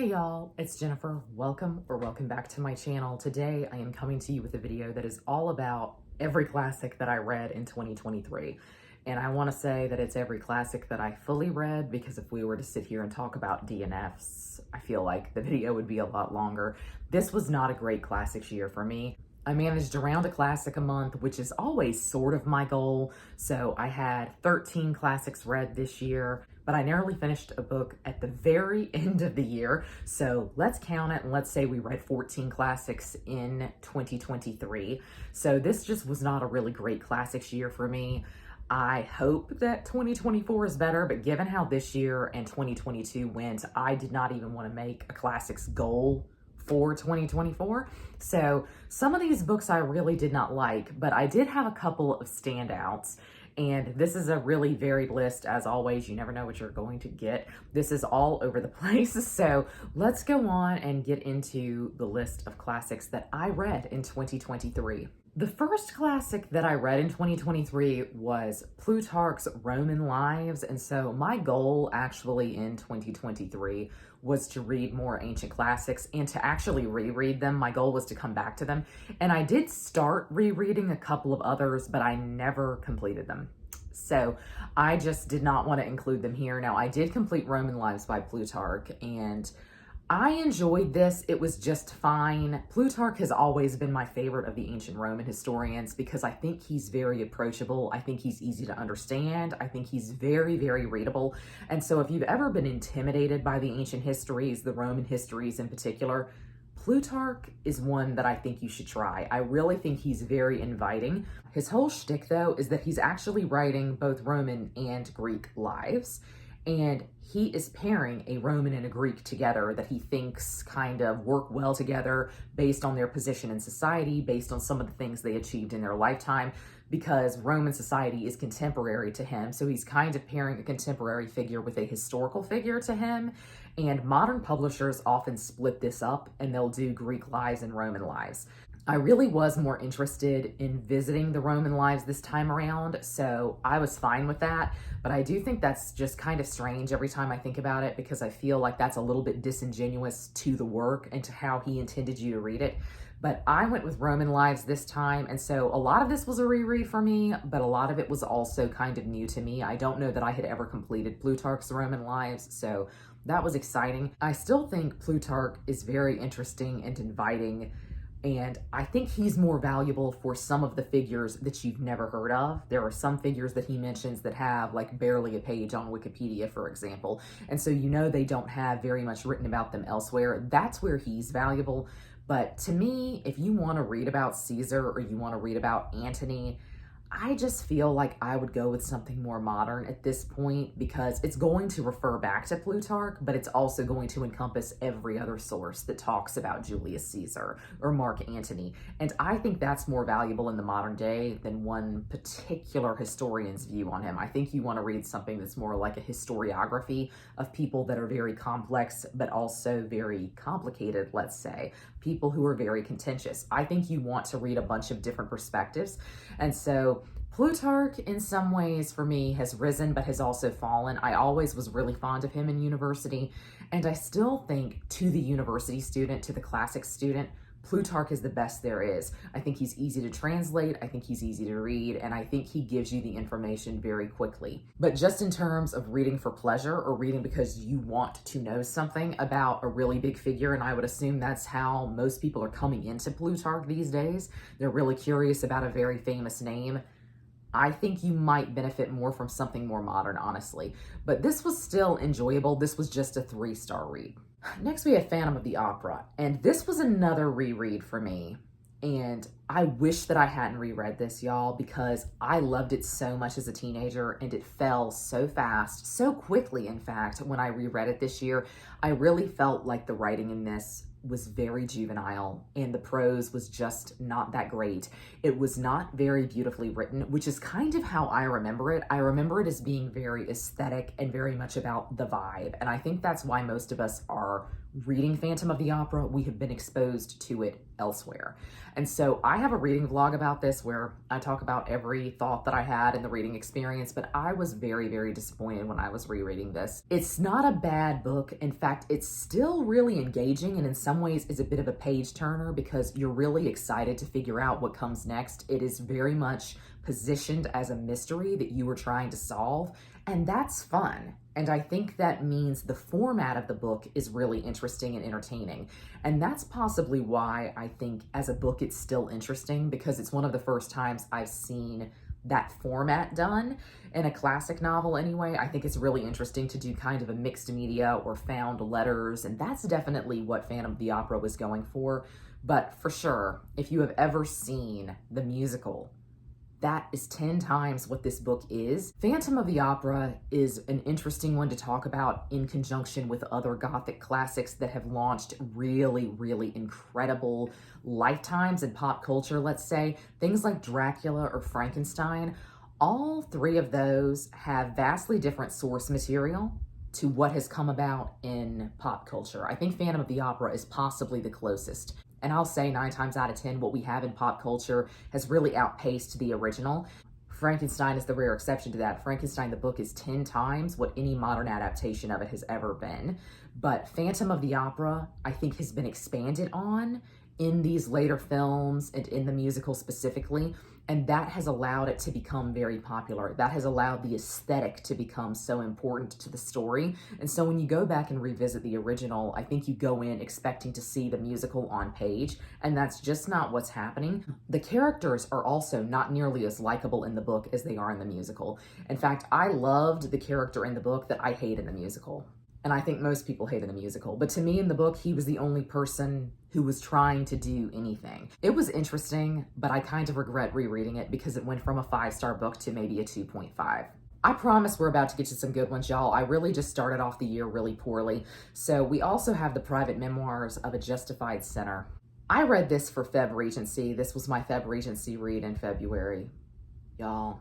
Hey y'all, it's Jennifer. Welcome back to my channel. Today I am coming to you with a video that is all about every classic that I read in 2023. And I want to say that it's every classic that I fully read, because if we were to sit here and talk about DNFs, I feel like the video would be a lot longer. This was not a great classics year for me. I managed around a classic a month, which is always sort of my goal. So I had 13 classics read this year, but I narrowly finished a book at the very end of the year. So let's count it and let's say we read 14 classics in 2023. So this just was not a really great classics year for me. I hope that 2024 is better, but given how this year and 2022 went, I did not even want to make a classics goal for 2024. So some of these books I really did not like, but I did have a couple of standouts. And this is a really varied list. As always, you never know what you're going to get. This is all over the place. So let's go on and get into the list of classics that I read in 2023. The first classic that I read in 2023 was Plutarch's Roman Lives. And so my goal actually in 2023 was to read more ancient classics and to actually reread them. My goal was to come back to them. And I did start rereading a couple of others, but I never completed them. So I just did not want to include them here. Now, I did complete Roman Lives by Plutarch, and I enjoyed this. It was just fine. Plutarch has always been my favorite of the ancient Roman historians because I think he's very approachable. I think he's easy to understand. I think he's very, very readable. And so if you've ever been intimidated by the ancient histories, the Roman histories in particular, Plutarch is one that I think you should try. I really think he's very inviting. His whole shtick, though, is that he's actually writing both Roman and Greek lives. And he is pairing a Roman and a Greek together that he thinks kind of work well together based on their position in society, based on some of the things they achieved in their lifetime, because Roman society is contemporary to him. So he's kind of pairing a contemporary figure with a historical figure to him. And modern publishers often split this up and they'll do Greek lives and Roman lives. I really was more interested in visiting the Roman lives this time around, so I was fine with that. But I do think that's just kind of strange every time I think about it, because I feel like that's a little bit disingenuous to the work and to how he intended you to read it. But I went with Roman lives this time, and so a lot of this was a reread for me, but a lot of it was also kind of new to me. I don't know that I had ever completed Plutarch's Roman lives, so that was exciting. I still think Plutarch is very interesting and inviting, and I think he's more valuable for some of the figures that you've never heard of. There are some figures that he mentions that have like barely a page on Wikipedia, for example. And so you know they don't have very much written about them elsewhere. That's where he's valuable. But to me, if you want to read about Caesar or you want to read about Antony, I just feel like I would go with something more modern at this point, because it's going to refer back to Plutarch, but it's also going to encompass every other source that talks about Julius Caesar or Mark Antony. And I think that's more valuable in the modern day than one particular historian's view on him. I think you want to read something that's more like a historiography of people that are very complex, but also very complicated, let's say. People who are very contentious. I think you want to read a bunch of different perspectives. And so Plutarch, in some ways, for me, has risen, but has also fallen. I always was really fond of him in university, and I still think to the university student, to the classics student, Plutarch is the best there is. I think he's easy to translate, I think he's easy to read, and I think he gives you the information very quickly. But just in terms of reading for pleasure or reading because you want to know something about a really big figure, and I would assume that's how most people are coming into Plutarch these days, they're really curious about a very famous name, I think you might benefit more from something more modern, honestly. But this was still enjoyable. This was just a 3-star read. Next, we have Phantom of the Opera, and this was another reread for me. And I wish that I hadn't reread this, y'all, because I loved it so much as a teenager, and it fell so fast, so quickly, in fact, when I reread it this year. I really felt like the writing in this was very juvenile and the prose was just not that great. It was not very beautifully written, which is kind of how I remember it. I remember it as being very aesthetic and very much about the vibe. And I think that's why most of us are reading Phantom of the Opera. We have been exposed to it elsewhere. And so I have a reading vlog about this where I talk about every thought that I had in the reading experience, but I was very, very disappointed when I was rereading this. It's not a bad book. In fact, it's still really engaging and in some ways is a bit of a page turner because you're really excited to figure out what comes next. It is very much positioned as a mystery that you were trying to solve, and that's fun. And I think that means the format of the book is really interesting and entertaining. And that's possibly why I think as a book it's still interesting, because it's one of the first times I've seen that format done in a classic novel anyway. I think it's really interesting to do kind of a mixed media or found letters, and that's definitely what Phantom of the Opera was going for. But for sure, if you have ever seen the musical, that is 10 times what this book is. Phantom of the Opera is an interesting one to talk about in conjunction with other Gothic classics that have launched really, really incredible lifetimes in pop culture, let's say. Things like Dracula or Frankenstein. All three of those have vastly different source material to what has come about in pop culture. I think Phantom of the Opera is possibly the closest. And I'll say 9 times out of 10, what we have in pop culture has really outpaced the original. Frankenstein is the rare exception to that. Frankenstein, the book, is 10 times what any modern adaptation of it has ever been. But Phantom of the Opera, I think, has been expanded on in these later films and in the musical specifically. And that has allowed it to become very popular. That has allowed the aesthetic to become so important to the story. And so when you go back and revisit the original, I think you go in expecting to see the musical on page, and that's just not what's happening. The characters are also not nearly as likable in the book as they are in the musical. In fact, I loved the character in the book that I hate in the musical. And I think most people hated the musical. But to me in the book, he was the only person who was trying to do anything. It was interesting, but I kind of regret rereading it because it went from a 5-star book to maybe a 2.5. I promise we're about to get to some good ones, y'all. I really just started off the year really poorly. So we also have the private memoirs of a justified sinner. I read this for Feb Regency. This was my Feb Regency read in February. Y'all,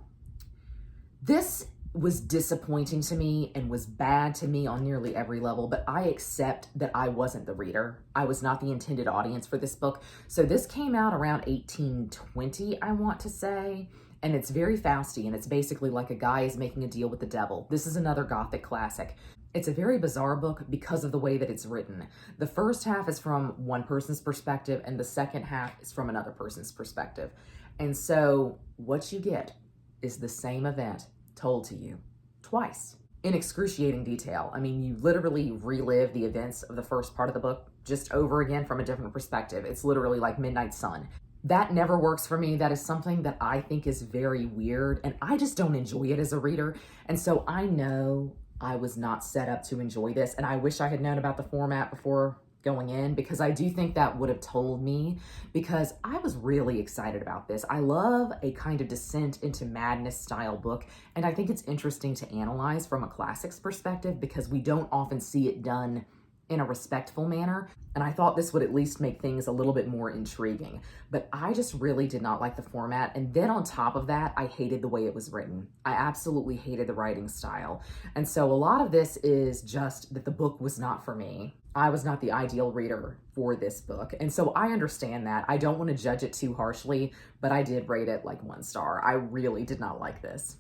this was disappointing to me and was bad to me on nearly every level, but I accept that I wasn't the reader. I was not the intended audience for this book. So this came out around 1820, I want to say, and it's very fasty, and it's basically like a guy is making a deal with the devil. This is another Gothic classic. It's a very bizarre book because of the way that it's written. The first half is from one person's perspective, and the second half is from another person's perspective. And so what you get is the same event told to you twice in excruciating detail. I mean, you literally relive the events of the first part of the book just over again from a different perspective. It's literally like Midnight Sun. That never works for me. That is something that I think is very weird, and I just don't enjoy it as a reader. And so I know I was not set up to enjoy this, and I wish I had known about the format before going in, because I do think that would have told me, because I was really excited about this. I love a kind of descent into madness style book, and I think it's interesting to analyze from a classics perspective because we don't often see it done in a respectful manner, and I thought this would at least make things a little bit more intriguing. But I just really did not like the format, and then on top of that, I hated the way it was written. I absolutely hated the writing style. And so a lot of this is just that the book was not for me. I was not the ideal reader for this book, and so I understand that. I don't want to judge it too harshly, but I did rate it like 1 star. I really did not like this.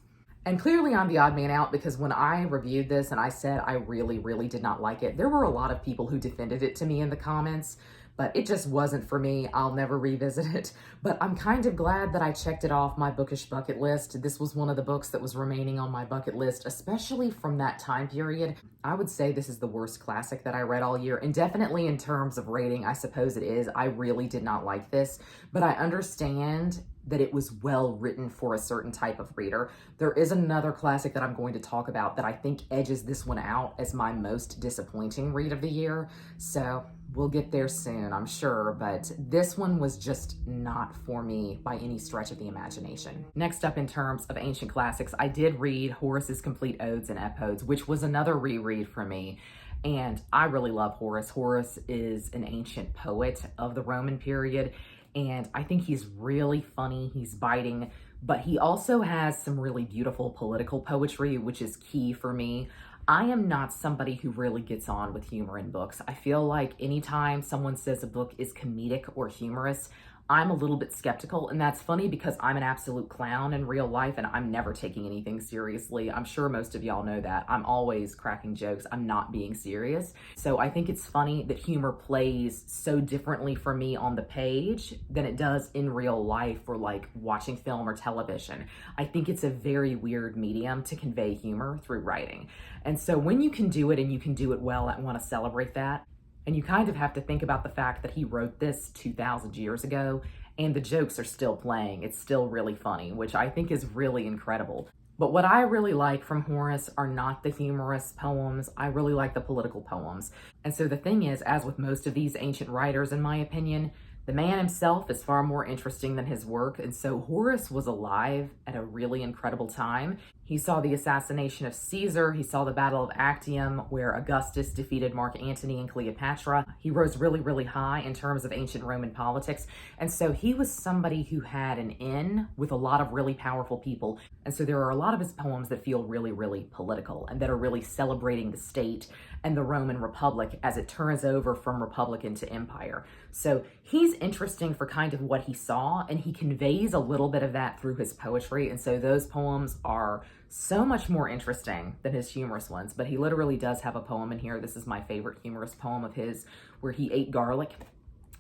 And clearly I'm the odd man out, because when I reviewed this and I said I really, really did not like it, there were a lot of people who defended it to me in the comments, but it just wasn't for me. I'll never revisit it. But I'm kind of glad that I checked it off my bookish bucket list. This was one of the books that was remaining on my bucket list, especially from that time period. I would say this is the worst classic that I read all year, and definitely in terms of rating, I suppose it is. I really did not like this, but I understand that it was well written for a certain type of reader. There is another classic that I'm going to talk about that I think edges this one out as my most disappointing read of the year. So we'll get there soon, I'm sure, but this one was just not for me by any stretch of the imagination. Next up, in terms of ancient classics, I did read Horace's complete Odes and Epodes, which was another reread for me. And I really love Horace. Horace is an ancient poet of the Roman period, and I think he's really funny, he's biting, but he also has some really beautiful political poetry, which is key for me. I am not somebody who really gets on with humor in books. I feel like anytime someone says a book is comedic or humorous, I'm a little bit skeptical, and that's funny because I'm an absolute clown in real life and I'm never taking anything seriously. I'm sure most of y'all know that. I'm always cracking jokes. I'm not being serious. So I think it's funny that humor plays so differently for me on the page than it does in real life or like watching film or television. I think it's a very weird medium to convey humor through writing. And so when you can do it and you can do it well, I want to celebrate that. And you kind of have to think about the fact that he wrote this 2,000 years ago and the jokes are still playing. It's still really funny, which I think is really incredible. But what I really like from Horace are not the humorous poems. I really like the political poems. And so the thing is, as with most of these ancient writers, in my opinion, the man himself is far more interesting than his work. And so Horace was alive at a really incredible time. He saw the assassination of Caesar. He saw the Battle of Actium, where Augustus defeated Mark Antony and Cleopatra. He rose really, really high in terms of ancient Roman politics. And so he was somebody who had an in with a lot of really powerful people. And so there are a lot of his poems that feel really, really political and that are really celebrating the state and the Roman Republic as it turns over from republic into empire. So he's interesting for kind of what he saw, and he conveys a little bit of that through his poetry. And so those poems are so much more interesting than his humorous ones. But he literally does have a poem in here. This is my favorite humorous poem of his, where he ate garlic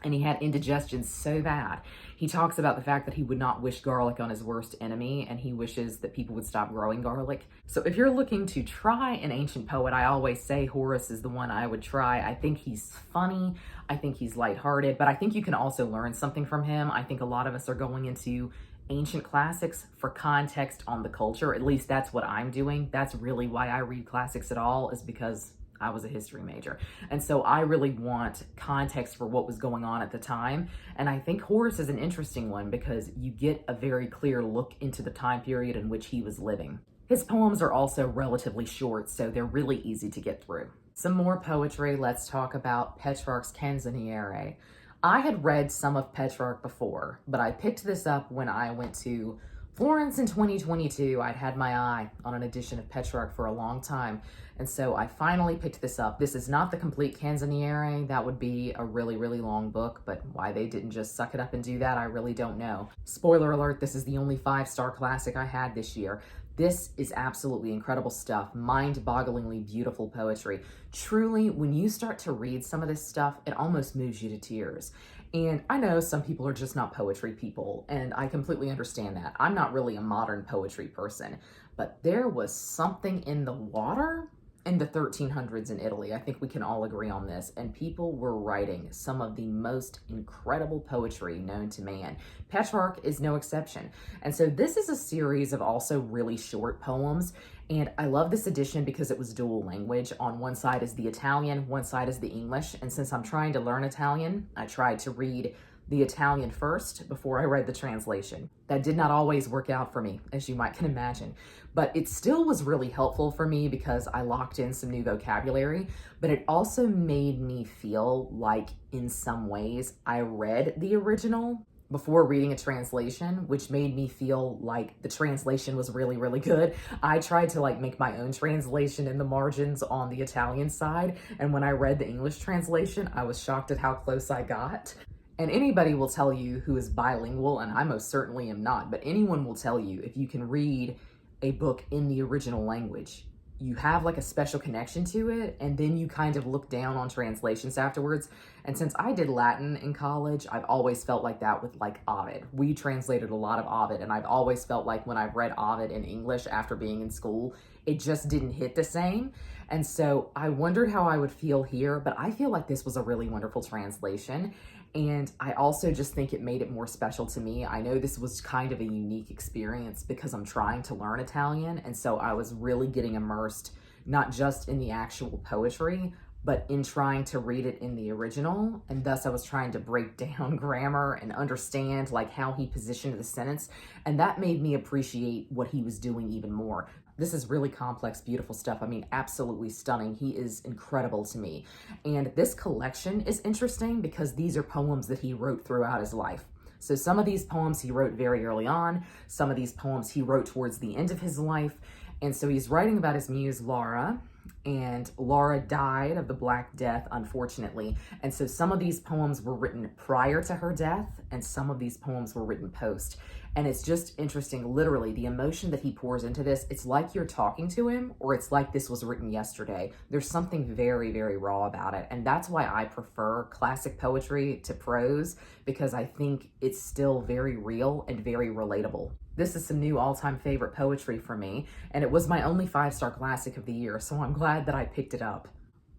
and he had indigestion so bad. He talks about the fact that he would not wish garlic on his worst enemy, and he wishes that people would stop growing garlic. So if you're looking to try an ancient poet, I always say Horace is the one I would try. I think he's funny. I think he's lighthearted, but I think you can also learn something from him. I think a lot of us are going into ancient classics for context on the culture. At least that's what I'm doing. That's really why I read classics at all, is because I was a history major. And so I really want context for what was going on at the time. And I think Horace is an interesting one because you get a very clear look into the time period in which he was living. His poems are also relatively short, so they're really easy to get through. Some more poetry. Let's talk about Petrarch's Canzoniere. I had read some of Petrarch before, but I picked this up when I went to Florence in 2022. I'd had my eye on an edition of Petrarch for a long time, and so I finally picked this up. This is not the complete Canzoniere. That would be a really, really long book, but why they didn't just suck it up and do that, I really don't know. Spoiler alert, this is the only 5-star classic I had this year. This is absolutely incredible stuff, mind-bogglingly beautiful poetry. Truly, when you start to read some of this stuff, it almost moves you to tears. And I know some people are just not poetry people, and I completely understand that. I'm not really a modern poetry person, but there was something in the water in the 1300s in Italy. I think we can all agree on this. And people were writing some of the most incredible poetry known to man. Petrarch is no exception. And so this is a series of also really short poems. And I love this edition because it was dual language. On one side is the Italian, one side is the English. And since I'm trying to learn Italian, I tried to read the Italian first before I read the translation. That did not always work out for me, as you might can imagine, but it still was really helpful for me because I locked in some new vocabulary, but it also made me feel like in some ways I read the original before reading a translation, which made me feel like the translation was really, really good. I tried to make my own translation in the margins on the Italian side, and when I read the English translation, I was shocked at how close I got. And anybody will tell you who is bilingual, and I most certainly am not, but anyone will tell you if you can read a book in the original language, you have a special connection to it, and then you kind of look down on translations afterwards. And since I did Latin in college, I've always felt like that with Ovid. We translated a lot of Ovid, and I've always felt like when I've read Ovid in English after being in school, it just didn't hit the same. And so I wondered how I would feel here, but I feel like this was a really wonderful translation. And I also just think it made it more special to me. I know this was kind of a unique experience because I'm trying to learn Italian. And so I was really getting immersed, not just in the actual poetry, but in trying to read it in the original. And thus I was trying to break down grammar and understand how he positioned the sentence. And that made me appreciate what he was doing even more. This is really complex, beautiful stuff. I mean, absolutely stunning. He is incredible to me. And this collection is interesting because these are poems that he wrote throughout his life. So some of these poems he wrote very early on, some of these poems he wrote towards the end of his life. And so he's writing about his muse, Laura, and Laura died of the Black Death, unfortunately. And so some of these poems were written prior to her death, and some of these poems were written post. And it's just interesting, literally, the emotion that he pours into this. It's like you're talking to him, or it's like this was written yesterday. There's something very, very raw about it. And that's why I prefer classic poetry to prose, because I think it's still very real and very relatable. This is some new all-time favorite poetry for me, and it was my only 5-star classic of the year, so I'm glad that I picked it up.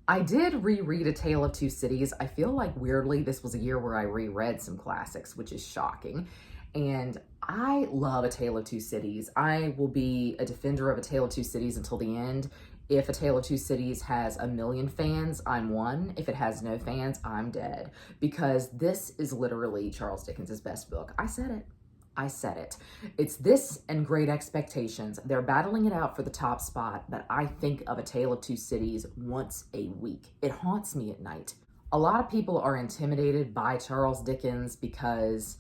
I did reread A Tale of Two Cities. I feel like weirdly this was a year where I reread some classics, which is shocking. And I love A Tale of Two Cities. I will be a defender of A Tale of Two Cities until the end. If A Tale of Two Cities has 1 million fans, I'm one. If it has no fans, I'm dead. Because this is literally Charles Dickens' best book. I said it. I said it. It's this and Great Expectations. They're battling it out for the top spot, but I think of A Tale of Two Cities once a week. It haunts me at night. A lot of people are intimidated by Charles Dickens because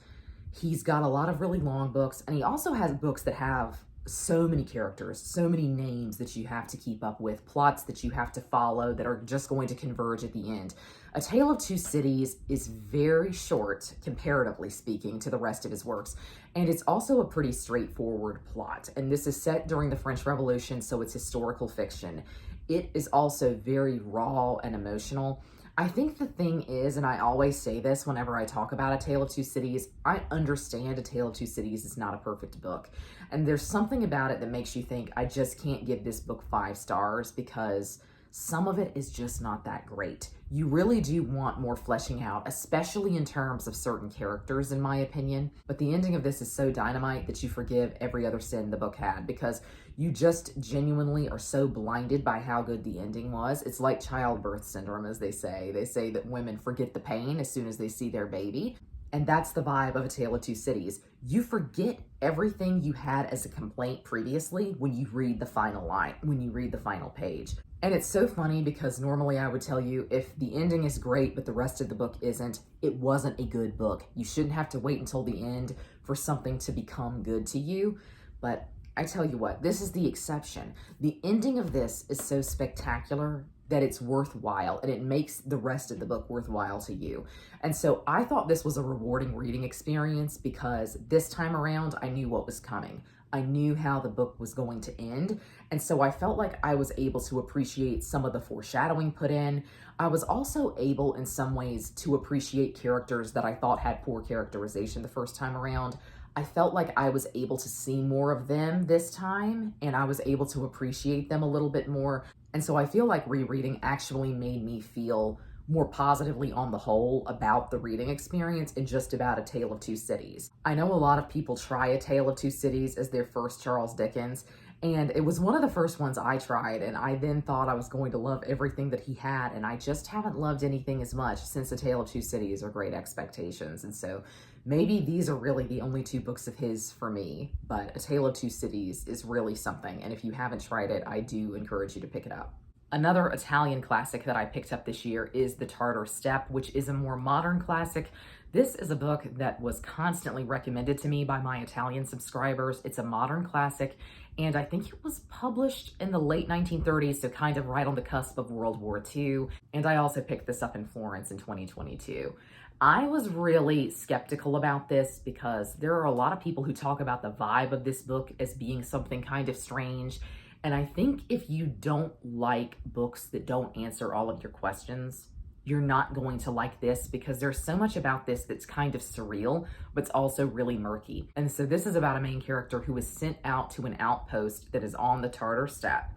he's got a lot of really long books, and he also has books that have so many characters, so many names that you have to keep up with, plots that you have to follow that are just going to converge at the end. A Tale of Two Cities is very short, comparatively speaking, to the rest of his works, and it's also a pretty straightforward plot. And this is set during the French Revolution, so it's historical fiction. It is also very raw and emotional. I think the thing is, and I always say this whenever I talk about A Tale of Two Cities, I understand A Tale of Two Cities is not a perfect book. And there's something about it that makes you think, I just can't give this book 5 stars because some of it is just not that great. You really do want more fleshing out, especially in terms of certain characters, in my opinion. But the ending of this is so dynamite that you forgive every other sin the book had, because you just genuinely are so blinded by how good the ending was. It's like childbirth syndrome, as they say. They say that women forget the pain as soon as they see their baby. And that's the vibe of A Tale of Two Cities. You forget everything you had as a complaint previously when you read the final line, when you read the final page. And it's so funny because normally I would tell you if the ending is great but the rest of the book isn't, it wasn't a good book. You shouldn't have to wait until the end for something to become good to you. But I tell you what, this is the exception. The ending of this is so spectacular that it's worthwhile, and it makes the rest of the book worthwhile to you. And so I thought this was a rewarding reading experience because this time around I knew what was coming. I knew how the book was going to end, and so I felt like I was able to appreciate some of the foreshadowing put in. I was also able in some ways to appreciate characters that I thought had poor characterization the first time around. I felt like I was able to see more of them this time, and I was able to appreciate them a little bit more. And so I feel like rereading actually made me feel more positively on the whole about the reading experience and just about A Tale of Two Cities. I know a lot of people try A Tale of Two Cities as their first Charles Dickens, and it was one of the first ones I tried, and I then thought I was going to love everything that he had, and I just haven't loved anything as much since A Tale of Two Cities or Great Expectations. And so maybe these are really the only 2 books of his for me, but A Tale of Two Cities is really something, and if you haven't tried it, I do encourage you to pick it up. Another Italian classic that I picked up this year is The Tartar Step, which is a more modern classic. This is a book that was constantly recommended to me by my Italian subscribers. It's a modern classic, and I think it was published in the late 1930s, so kind of right on the cusp of World War II. And I also picked this up in Florence in 2022. I was really skeptical about this because there are a lot of people who talk about the vibe of this book as being something kind of strange. And I think if you don't like books that don't answer all of your questions, you're not going to like this because there's so much about this that's kind of surreal, but it's also really murky. And so this is about a main character who is sent out to an outpost that is on the Tartar Step.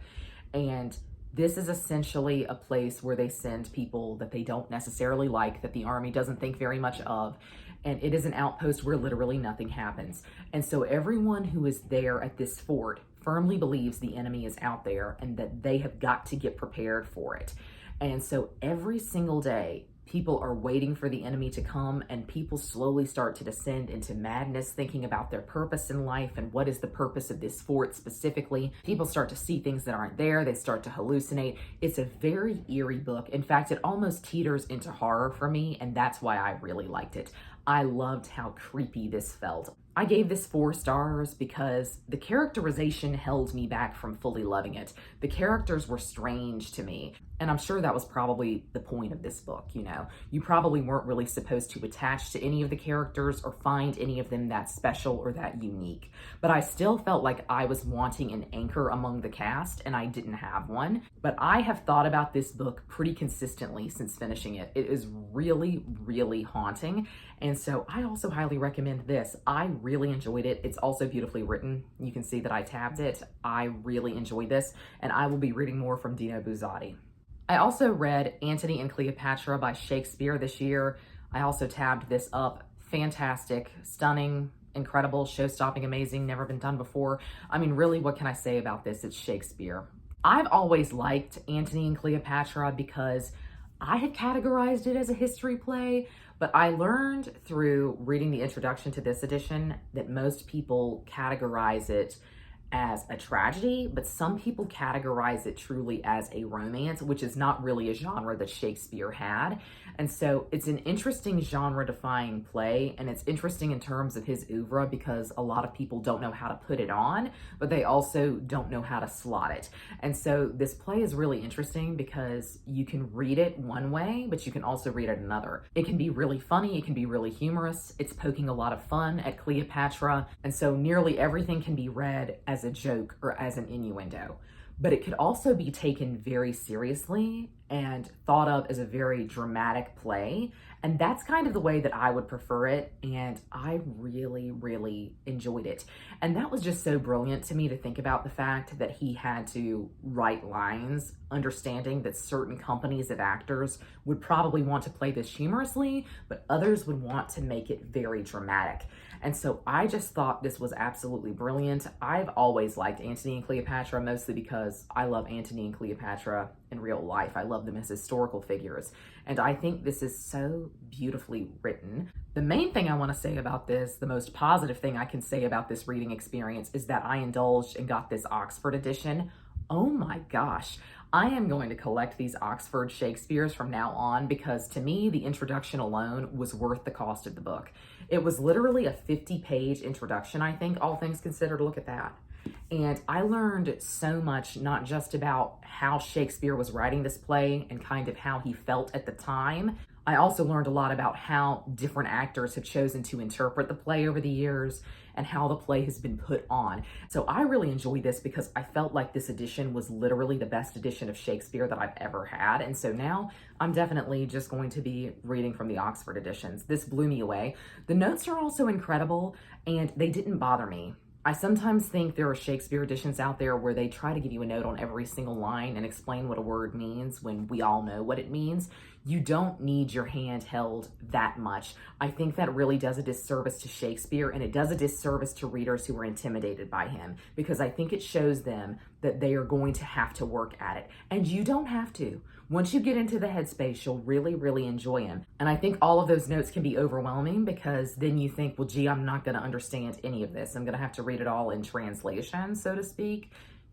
And this is essentially a place where they send people that they don't necessarily like, that the army doesn't think very much of. And it is an outpost where literally nothing happens. And so everyone who is there at this fort firmly believes the enemy is out there and that they have got to get prepared for it. And so every single day, people are waiting for the enemy to come, and people slowly start to descend into madness, thinking about their purpose in life and what is the purpose of this fort specifically. People start to see things that aren't there. They start to hallucinate. It's a very eerie book. In fact, it almost teeters into horror for me, and that's why I really liked it. I loved how creepy this felt. I gave this 4 stars because the characterization held me back from fully loving it. The characters were strange to me, and I'm sure that was probably the point of this book, you know. You probably weren't really supposed to attach to any of the characters or find any of them that special or that unique. But I still felt like I was wanting an anchor among the cast, and I didn't have one. But I have thought about this book pretty consistently since finishing it. It is really, really haunting. And so I also highly recommend this. I really enjoyed it. It's also beautifully written. You can see that I tabbed it. I really enjoyed this, and I will be reading more from Dino Buzzati. I also read Antony and Cleopatra by Shakespeare this year. I also tabbed this up. Fantastic, stunning, incredible, show-stopping, amazing, never been done before. I mean, really, what can I say about this? It's Shakespeare. I've always liked Antony and Cleopatra because I had categorized it as a history play, but I learned through reading the introduction to this edition that most people categorize it as a tragedy, but some people categorize it truly as a romance, which is not really a genre that Shakespeare had. And so it's an interesting genre-defying play, and it's interesting in terms of his oeuvre because a lot of people don't know how to put it on, but they also don't know how to slot it. And so this play is really interesting because you can read it one way, but you can also read it another. It can be really funny, it can be really humorous, it's poking a lot of fun at Cleopatra, and so nearly everything can be read as a joke or as an innuendo. But it could also be taken very seriously and thought of as a very dramatic play. And that's kind of the way that I would prefer it. And I really, really enjoyed it. And that was just so brilliant to me to think about the fact that he had to write lines, understanding that certain companies of actors would probably want to play this humorously, but others would want to make it very dramatic. And so I just thought this was absolutely brilliant. I've always liked Antony and Cleopatra, mostly because I love Antony and Cleopatra in real life. I love them as historical figures. And I think this is so beautifully written. The main thing I want to say about this, the most positive thing I can say about this reading experience, is that I indulged and got this Oxford edition. Oh my gosh. I am going to collect these Oxford Shakespeares from now on because to me, the introduction alone was worth the cost of the book. It was literally a 50-page introduction, I think, all things considered. Look at that. And I learned so much, not just about how Shakespeare was writing this play and kind of how he felt at the time. I also learned a lot about how different actors have chosen to interpret the play over the years and how the play has been put on. So I really enjoyed this because I felt like this edition was literally the best edition of Shakespeare that I've ever had. And so now I'm definitely just going to be reading from the Oxford editions. This blew me away. The notes are also incredible and they didn't bother me. I sometimes think there are Shakespeare editions out there where they try to give you a note on every single line and explain what a word means when we all know what it means. You don't need your hand held that much. I think that really does a disservice to Shakespeare, and it does a disservice to readers who are intimidated by him, because I think it shows them that they are going to have to work at it. And you don't have to. Once you get into the headspace, you'll really, really enjoy him. And I think all of those notes can be overwhelming because then you think, well, gee, I'm not going to understand any of this. I'm going to have to read it all in translation, so to speak.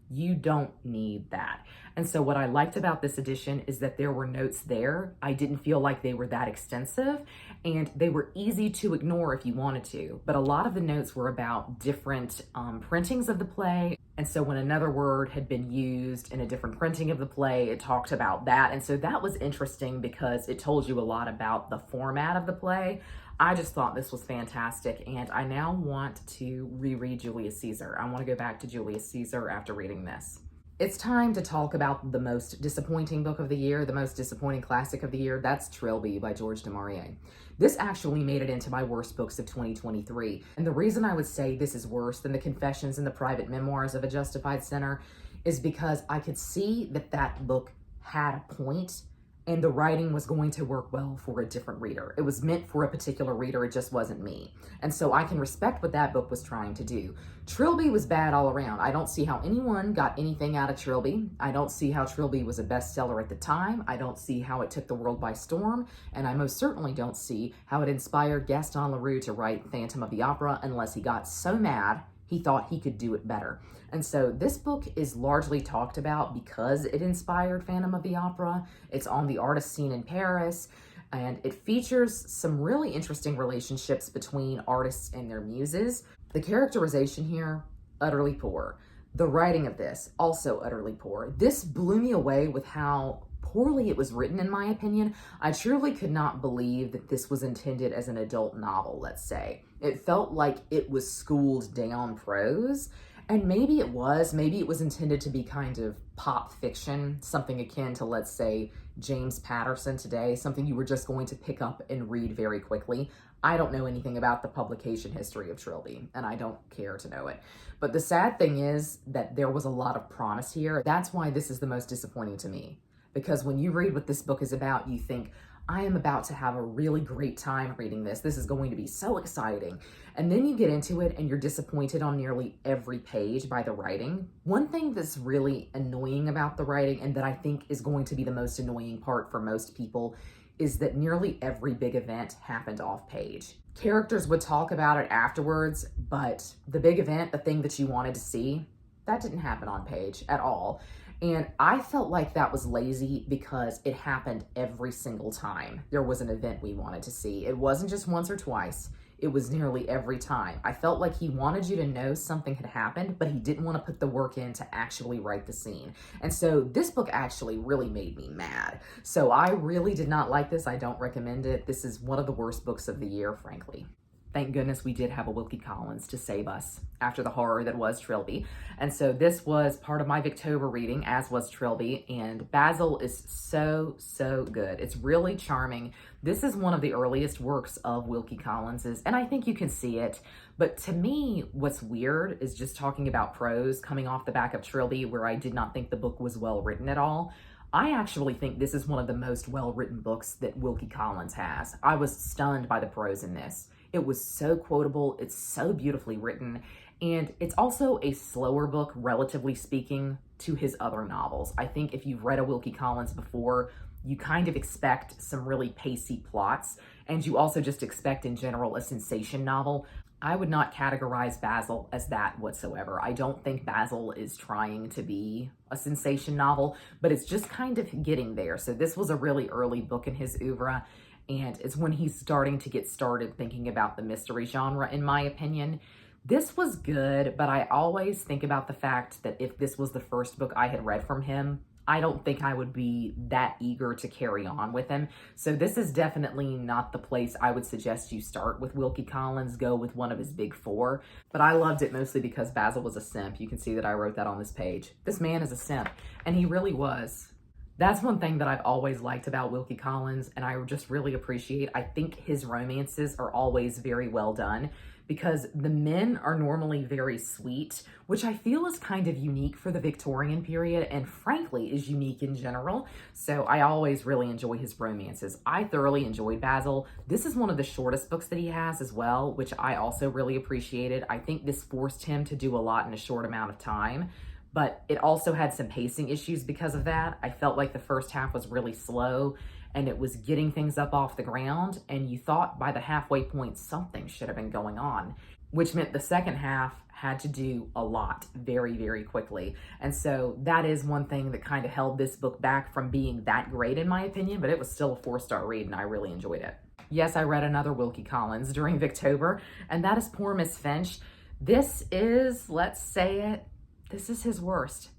You don't need that. And so what I liked about this edition is that there were notes there. I didn't feel like they were that extensive and they were easy to ignore if you wanted to. But a lot of the notes were about different printings of the play. And so when another word had been used in a different printing of the play, it talked about that. And so that was interesting because it told you a lot about the format of the play. I just thought this was fantastic, and I now want to reread Julius Caesar. I want to go back to Julius Caesar after reading this. It's time to talk about the most disappointing book of the year, the most disappointing classic of the year. That's Trilby by George du Maurier. This actually made it into my worst books of 2023. And the reason I would say this is worse than the Confessions and the Private Memoirs of a Justified Sinner is because I could see that that book had a point, and the writing was going to work well for a different reader. It was meant for a particular reader, it just wasn't me. And so I can respect what that book was trying to do. Trilby was bad all around. I don't see how anyone got anything out of Trilby. I don't see how Trilby was a bestseller at the time. I don't see how it took the world by storm. And I most certainly don't see how it inspired Gaston LeRoux to write Phantom of the Opera unless he got so mad he thought he could do it better. And so this book is largely talked about because it inspired Phantom of the Opera. It's on the artist scene in Paris, and it features some really interesting relationships between artists and their muses. The characterization here, utterly poor. The writing of this, also utterly poor. This blew me away with how poorly it was written, in my opinion. I truly could not believe that this was intended as an adult novel, let's say. It felt like it was schooled down prose, and maybe it was intended to be kind of pop fiction, something akin to, let's say, James Patterson today, something you were just going to pick up and read very quickly. I don't know anything about the publication history of Trilby, and I don't care to know it. But the sad thing is that there was a lot of promise here. That's why this is the most disappointing to me. Because when you read what this book is about, you think, I am about to have a really great time reading this. This is going to be so exciting. And then you get into it and you're disappointed on nearly every page by the writing. One thing that's really annoying about the writing, and that I think is going to be the most annoying part for most people, is that nearly every big event happened off page. Characters would talk about it afterwards, but the big event, the thing that you wanted to see, that didn't happen on page at all. And I felt like that was lazy because it happened every single time there was an event we wanted to see. It wasn't just once or twice. It was nearly every time. I felt like he wanted you to know something had happened, but he didn't want to put the work in to actually write the scene. And so this book actually really made me mad. So I really did not like this. I don't recommend it. This is one of the worst books of the year, frankly. Thank goodness we did have a Wilkie Collins to save us after the horror that was Trilby. And so this was part of my Victober reading, as was Trilby, and Basil is so, so good. It's really charming. This is one of the earliest works of Wilkie Collins's, and I think you can see it. But to me, what's weird is just talking about prose coming off the back of Trilby, where I did not think the book was well written at all. I actually think this is one of the most well-written books that Wilkie Collins has. I was stunned by the prose in this. It was so quotable, it's so beautifully written, and it's also a slower book, relatively speaking, to his other novels. I think if you've read a Wilkie Collins before, you kind of expect some really pacey plots, and you also just expect in general a sensation novel. I would not categorize Basil as that whatsoever. I don't think Basil is trying to be a sensation novel, but it's just kind of getting there. So this was a really early book in his oeuvre, and it's when he's starting to get started thinking about the mystery genre, in my opinion. This was good, but I always think about the fact that if this was the first book I had read from him, I don't think I would be that eager to carry on with him. So this is definitely not the place I would suggest you start with Wilkie Collins. Go with one of his big four. But I loved it mostly because Basil was a simp. You can see that I wrote that on this page. This man is a simp, and he really was. That's one thing that I've always liked about Wilkie Collins, and I just really appreciate. I think his romances are always very well done because the men are normally very sweet, which I feel is kind of unique for the Victorian period and frankly is unique in general. So I always really enjoy his romances. I thoroughly enjoyed Basil. This is one of the shortest books that he has as well, which I also really appreciated. I think this forced him to do a lot in a short amount of time, but it also had some pacing issues because of that. I felt like the first half was really slow and it was getting things up off the ground, and you thought by the halfway point something should have been going on, which meant the second half had to do a lot very, very quickly. And so that is one thing that kind of held this book back from being that great in my opinion, but it was still a 4-star read and I really enjoyed it. Yes, I read another Wilkie Collins during Victober, and that is Poor Miss Finch. This is, let's say it, this is his worst.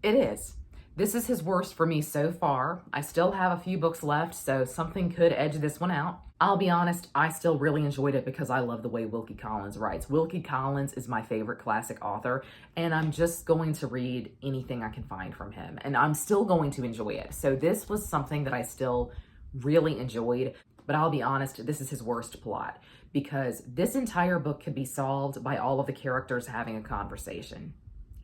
It is. This is his worst for me so far. I still have a few books left, so something could edge this one out. I'll be honest, I still really enjoyed it because I love the way Wilkie Collins writes. Wilkie Collins is my favorite classic author, and I'm just going to read anything I can find from him, and I'm still going to enjoy it. So this was something that I still really enjoyed, but I'll be honest, this is his worst plot because this entire book could be solved by all of the characters having a conversation.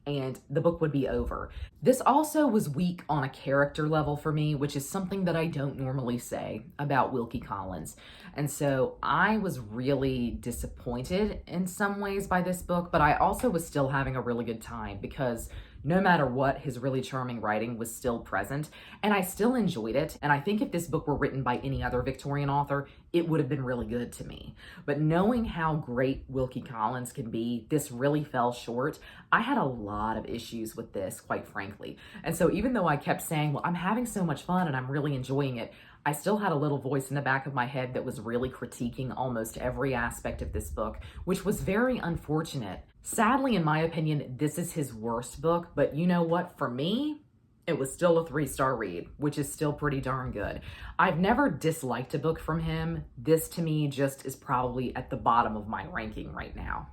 and the book would be over. This also was weak on a character level for me, which is something that I don't normally say about Wilkie Collins. And so I was really disappointed in some ways by this book, but I also was still having a really good time because no matter what, his really charming writing was still present, and I still enjoyed it. And I think if this book were written by any other Victorian author, it would have been really good to me. But knowing how great Wilkie Collins can be, this really fell short. I had a lot of issues with this, quite frankly. And so even though I kept saying, well, I'm having so much fun and I'm really enjoying it, I still had a little voice in the back of my head that was really critiquing almost every aspect of this book, which was very unfortunate. Sadly, in my opinion, this is his worst book, but you know what? For me, it was still a 3-star read, which is still pretty darn good. I've never disliked a book from him. This to me just is probably at the bottom of my ranking right now.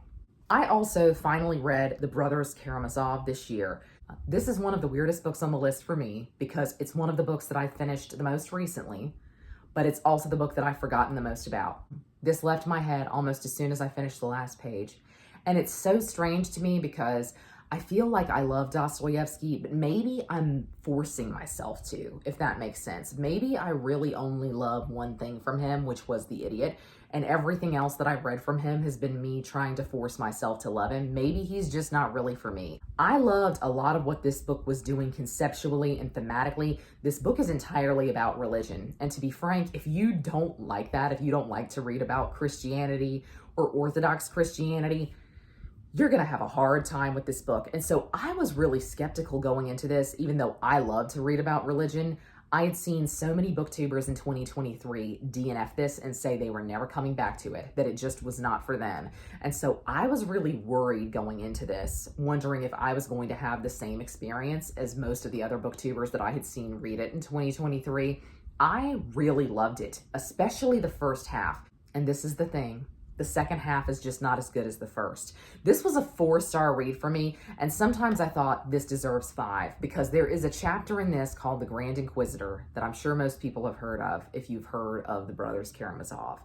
I also finally read The Brothers Karamazov this year. This is one of the weirdest books on the list for me because it's one of the books that I finished the most recently, but it's also the book that I've forgotten the most about. This left my head almost as soon as I finished the last page. And it's so strange to me because I feel like I love Dostoevsky, but maybe I'm forcing myself to, if that makes sense. Maybe I really only love one thing from him, which was The Idiot, and everything else that I've read from him has been me trying to force myself to love him. Maybe he's just not really for me. I loved a lot of what this book was doing conceptually and thematically. This book is entirely about religion. And to be frank, if you don't like that, if you don't like to read about Christianity or Orthodox Christianity, you're going to have a hard time with this book. And so I was really skeptical going into this, even though I love to read about religion. I had seen so many booktubers in 2023 DNF this and say they were never coming back to it, that it just was not for them. And so I was really worried going into this, wondering if I was going to have the same experience as most of the other booktubers that I had seen read it in 2023. I really loved it, especially the first half. And this is the thing. The second half is just not as good as the first. This was a 4-star read for me, and sometimes I thought this deserves 5 because there is a chapter in this called The Grand Inquisitor that I'm sure most people have heard of if you've heard of The Brothers Karamazov.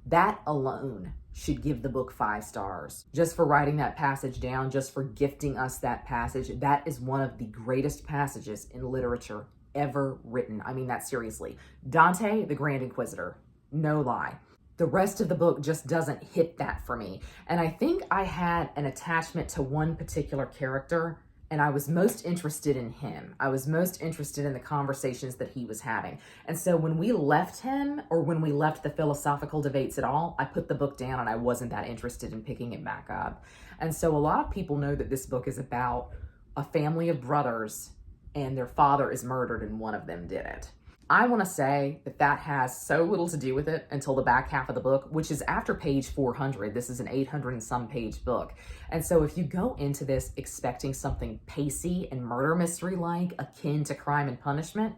That alone should give the book 5 stars. Just for writing that passage down, just for gifting us that passage, that is one of the greatest passages in literature ever written. I mean that seriously. Dante, The Grand Inquisitor, no lie. The rest of the book just doesn't hit that for me. And I think I had an attachment to one particular character, and I was most interested in him. I was most interested in the conversations that he was having. And so when we left him, or when we left the philosophical debates at all, I put the book down and I wasn't that interested in picking it back up. And so a lot of people know that this book is about a family of brothers and their father is murdered and one of them did it. I want to say that that has so little to do with it until the back half of the book, which is after page 400. This is an 800 and some page book. And so if you go into this expecting something pacey and murder mystery-like, akin to Crime and Punishment,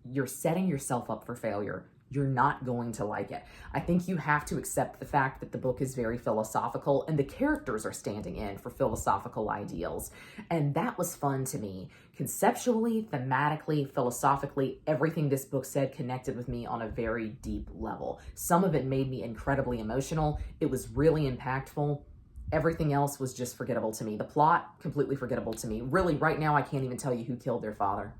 you're setting yourself up for failure. You're not going to like it. I think you have to accept the fact that the book is very philosophical and the characters are standing in for philosophical ideals. And that was fun to me. Conceptually, thematically, philosophically, everything this book said connected with me on a very deep level. Some of it made me incredibly emotional. It was really impactful. Everything else was just forgettable to me. The plot, completely forgettable to me. Really, right now, I can't even tell you who killed their father.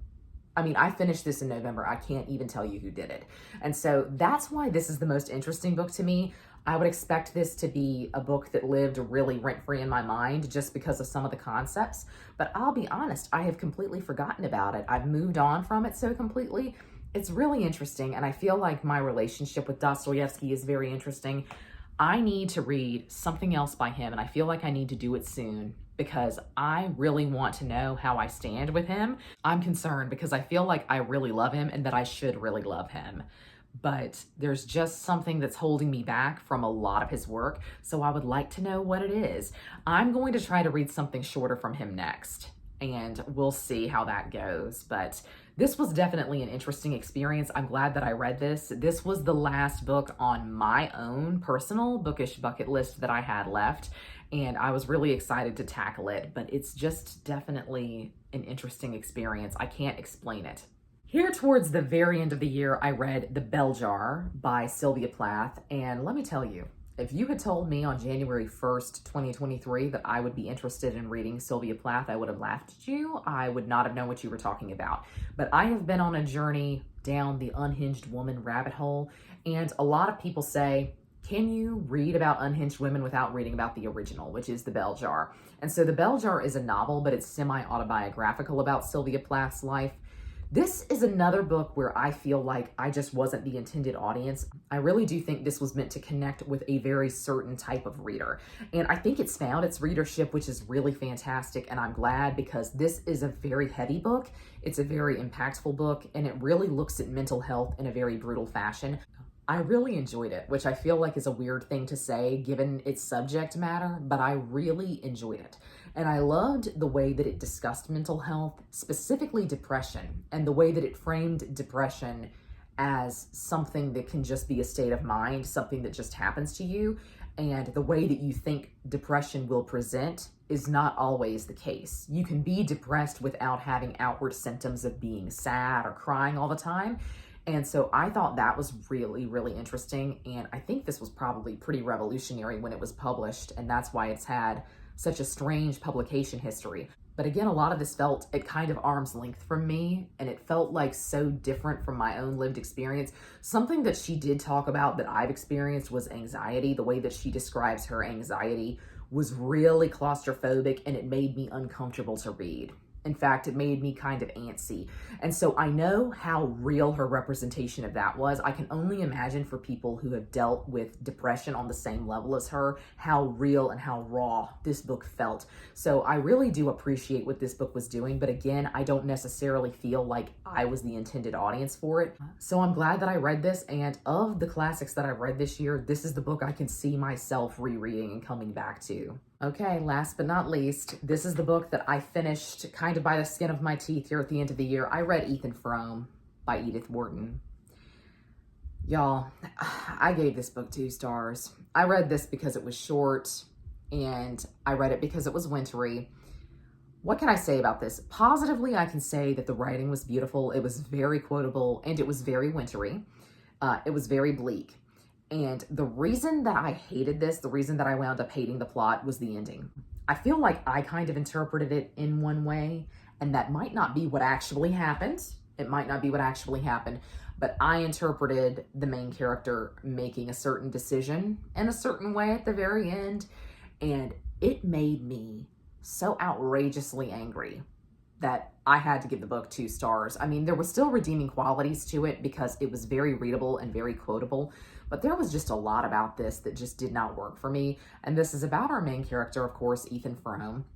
I mean, I finished this in November. I can't even tell you who did it. And so that's why this is the most interesting book to me. I would expect this to be a book that lived really rent-free in my mind just because of some of the concepts. But I'll be honest, I have completely forgotten about it. I've moved on from it so completely. It's really interesting. And I feel like my relationship with Dostoevsky is very interesting. I need to read something else by him, and I feel like I need to do it soon because I really want to know how I stand with him. I'm concerned because I feel like I really love him and that I should really love him. But there's just something that's holding me back from a lot of his work, so I would like to know what it is. I'm going to try to read something shorter from him next, and we'll see how that goes. But this was definitely an interesting experience. I'm glad that I read this. This was the last book on my own personal bookish bucket list that I had left, and I was really excited to tackle it, but it's just definitely an interesting experience. I can't explain it. Here towards the very end of the year, I read The Bell Jar by Sylvia Plath, and let me tell you, If you had told me on January 1st, 2023 that I would be interested in reading Sylvia Plath, I would have laughed at you. I would not have known what you were talking about. But I have been on a journey down the unhinged woman rabbit hole, and a lot of people say, can you read about unhinged women without reading about the original, which is The Bell Jar? And so The Bell Jar is a novel, but it's semi-autobiographical about Sylvia Plath's life. This is another book where I feel like I just wasn't the intended audience. I really do think this was meant to connect with a very certain type of reader. And I think it's found its readership, which is really fantastic. And I'm glad, because this is a very heavy book. It's a very impactful book, and it really looks at mental health in a very brutal fashion. I really enjoyed it, which I feel like is a weird thing to say given its subject matter, but I really enjoyed it. And I loved the way that it discussed mental health, specifically depression, and the way that it framed depression as something that can just be a state of mind, something that just happens to you. And the way that you think depression will present is not always the case. You can be depressed without having outward symptoms of being sad or crying all the time. And so I thought that was really, really interesting. And I think this was probably pretty revolutionary when it was published. And that's why it's had such a strange publication history. But again, a lot of this felt at kind of arm's length from me. And it felt like so different from my own lived experience. Something that she did talk about that I've experienced was anxiety. The way that she describes her anxiety was really claustrophobic, and it made me uncomfortable to read. In fact, it made me kind of antsy. And so I know how real her representation of that was. I can only imagine, for people who have dealt with depression on the same level as her, how real and how raw this book felt. So I really do appreciate what this book was doing. But again, I don't necessarily feel like I was the intended audience for it. So I'm glad that I read this. And of the classics that I've read this year, this is the book I can see myself rereading and coming back to. Okay, last but not least, this is the book that I finished kind of by the skin of my teeth here at the end of the year. I read Frome by Edith Wharton. Y'all, I gave this book 2 stars. I read this because it was short, and I read it because it was wintry. What can I say about this? Positively, I can say that the writing was beautiful. It was very quotable, and it was very wintry. It was very bleak. And the reason that I hated this, the reason that I wound up hating the plot, was the ending. I feel like I kind of interpreted it in one way, and that might not be what actually happened. It might not be what actually happened, but I interpreted the main character making a certain decision in a certain way at the very end, and it made me so outrageously angry that I had to give the book 2 stars. I mean, there was still redeeming qualities to it because it was very readable and very quotable, but there was just a lot about this that just did not work for me. And this is about our main character, of course, Frome,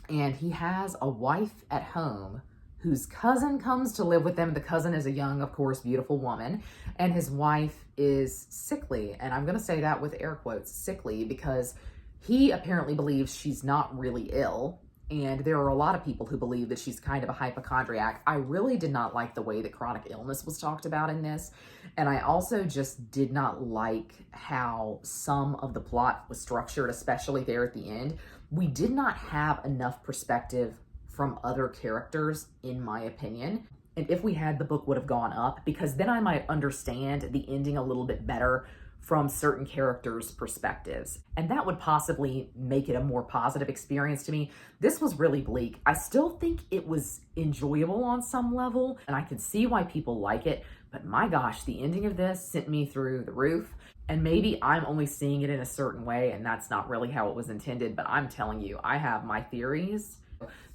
and he has a wife at home whose cousin comes to live with them. The cousin is a young, of course, beautiful woman, and his wife is sickly. And I'm gonna say that with air quotes, sickly, because he apparently believes she's not really ill. And there are a lot of people who believe that she's kind of a hypochondriac. I really did not like the way that chronic illness was talked about in this. And I also just did not like how some of the plot was structured, especially there at the end. We did not have enough perspective from other characters, in my opinion. And if we had, the book would have gone up, because then I might understand the ending a little bit better from certain characters' perspectives. And that would possibly make it a more positive experience to me. This was really bleak. I still think it was enjoyable on some level, and I could see why people like it, but my gosh, the ending of this sent me through the roof. And maybe I'm only seeing it in a certain way, and that's not really how it was intended, but I'm telling you, I have my theories.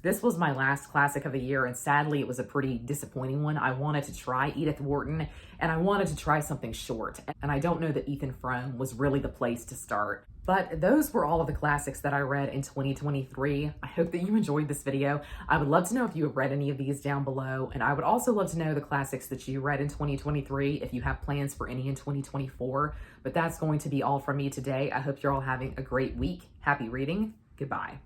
This was my last classic of the year, and sadly it was a pretty disappointing one. I wanted to try Edith Wharton, and I wanted to try something short, and I don't know that Frome was really the place to start. But those were all of the classics that I read in 2023. I hope that you enjoyed this video. I would love to know if you have read any of these down below, and I would also love to know the classics that you read in 2023, if you have plans for any in 2024. But that's going to be all from me today. I hope you're all having a great week. Happy reading. Goodbye.